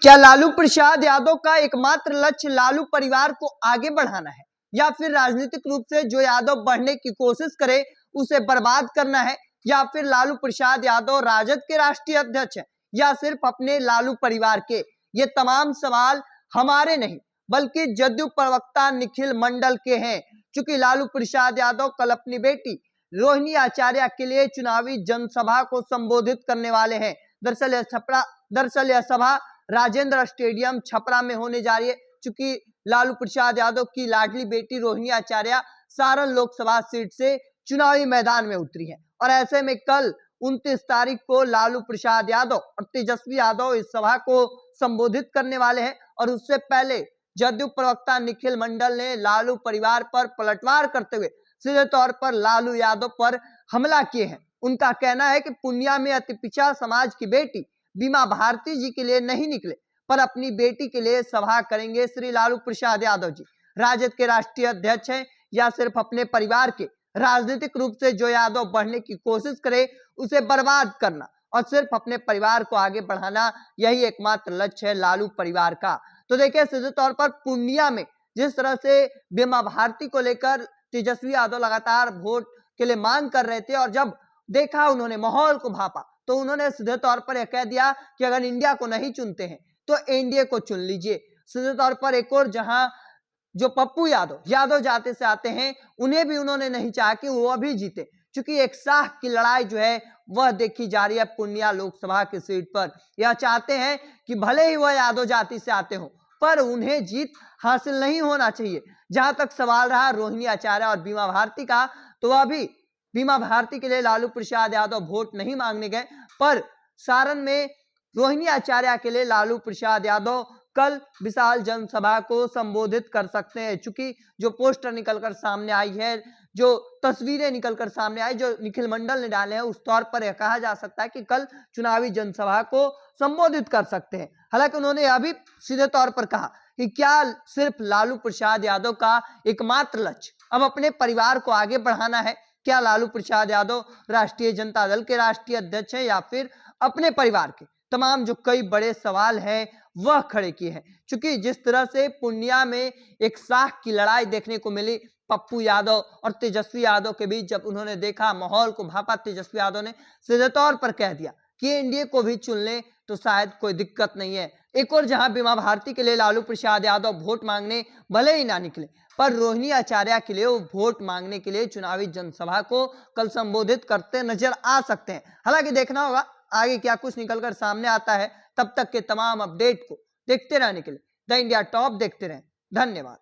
क्या लालू प्रसाद यादव का एकमात्र लक्ष्य लालू परिवार को आगे बढ़ाना है, या फिर राजनीतिक रूप से जो यादव बढ़ने की कोशिश करे उसे बर्बाद करना है, या फिर लालू प्रसाद यादव राजद के राष्ट्रीय अध्यक्ष हैं, या सिर्फ अपने लालू परिवार के? ये तमाम सवाल हमारे नहीं बल्कि जदयू प्रवक्ता निखिल मंडल के हैं। चूंकि लालू प्रसाद यादव कल अपनी बेटी रोहिणी आचार्य के लिए चुनावी जनसभा को संबोधित करने वाले हैं। दरअसल यह सभा राजेंद्र स्टेडियम छपरा में होने जा रही है। चूंकि लालू प्रसाद यादव की लाडली बेटी रोहिणी आचार्य सारण लोकसभा सीट से चुनावी मैदान में उतरी है, और ऐसे में कल 29 तारीख को लालू प्रसाद यादव और तेजस्वी यादव इस सभा को संबोधित करने वाले हैं। और उससे पहले जदयू प्रवक्ता निखिल मंडल ने लालू परिवार पर पलटवार करते हुए सीधे तौर पर लालू यादव पर हमला किए हैं। उनका कहना है कि पूर्णिया में अति पिछड़ा समाज की बेटी बीमा भारती जी के लिए नहीं निकले, पर अपनी बेटी के लिए सभा करेंगे श्री लालू प्रसाद यादव जी। राजद के राष्ट्रीय अध्यक्ष हैं, या सिर्फ अपने परिवार के? राजनीतिक रूप से जो यादव बढ़ने की कोशिश करे उसे बर्बाद करना और सिर्फ अपने परिवार को आगे बढ़ाना, यही एकमात्र लक्ष्य है लालू परिवार का। तो देखिए, सीधे तौर पर पूर्णिया में जिस तरह से बीमा भारती को लेकर तेजस्वी यादव लगातार वोट के लिए मांग कर रहे थे, और जब देखा उन्होंने माहौल को भापा तो उन्होंने सीधे तौर पर यह कह दिया कि अगर इंडिया को नहीं चुनते हैं तो एनडीए को चुन लीजिए। सीधे तौर पर एक और जहां जो पप्पू यादव जाते से आते हैं, उन्हें भी उन्होंने नहीं चाहा कि वो अभी जीते, क्योंकि एक साख की लड़ाई जो है वह देखी जा रही है पूर्णिया लोकसभा की सीट पर। यह चाहते हैं कि भले ही वह यादव जाति से आते हो, पर उन्हें जीत हासिल नहीं होना चाहिए। जहां तक सवाल रहा रोहिणी आचार्य और बीमा भारती का, तो वह भी बीमा भारती के लिए लालू प्रसाद यादव वोट नहीं मांगने गए, पर सारण में रोहिणी आचार्य के लिए लालू प्रसाद यादव कल विशाल जनसभा को संबोधित कर सकते हैं। चूंकि जो पोस्टर निकलकर सामने आई है, जो तस्वीरें निकलकर सामने आई, जो निखिल मंडल ने डाले हैं, उस तौर पर यह कहा जा सकता है कि कल चुनावी जनसभा को संबोधित कर सकते हैं। हालांकि उन्होंने यह भी सीधे तौर पर कहा कि क्या सिर्फ लालू प्रसाद यादव का एकमात्र लक्ष्य अब अपने परिवार को आगे बढ़ाना है? क्या लालू प्रसाद यादव राष्ट्रीय जनता दल के राष्ट्रीय अध्यक्ष हैं, या फिर अपने परिवार के? तमाम जो कई बड़े सवाल हैं वह खड़े किए हैं। क्योंकि जिस तरह से पूर्णिया में एक साख की लड़ाई देखने को मिली पप्पू यादव और तेजस्वी यादव के बीच, जब उन्होंने देखा माहौल को भापा, तेजस्वी यादव ने सीधे तौर पर कह दिया कि एनडीए को भी चुन ले तो शायद कोई दिक्कत नहीं है। एक और जहां बीमा भारती के लिए लालू प्रसाद यादव वोट मांगने भले ही ना निकले, पर रोहिणी आचार्य के लिए वो वोट मांगने के लिए चुनावी जनसभा को कल संबोधित करते नजर आ सकते हैं। हालांकि देखना होगा आगे क्या कुछ निकलकर सामने आता है। तब तक के तमाम अपडेट को देखते रहने के लिए द इंडिया टॉप देखते रहें। धन्यवाद।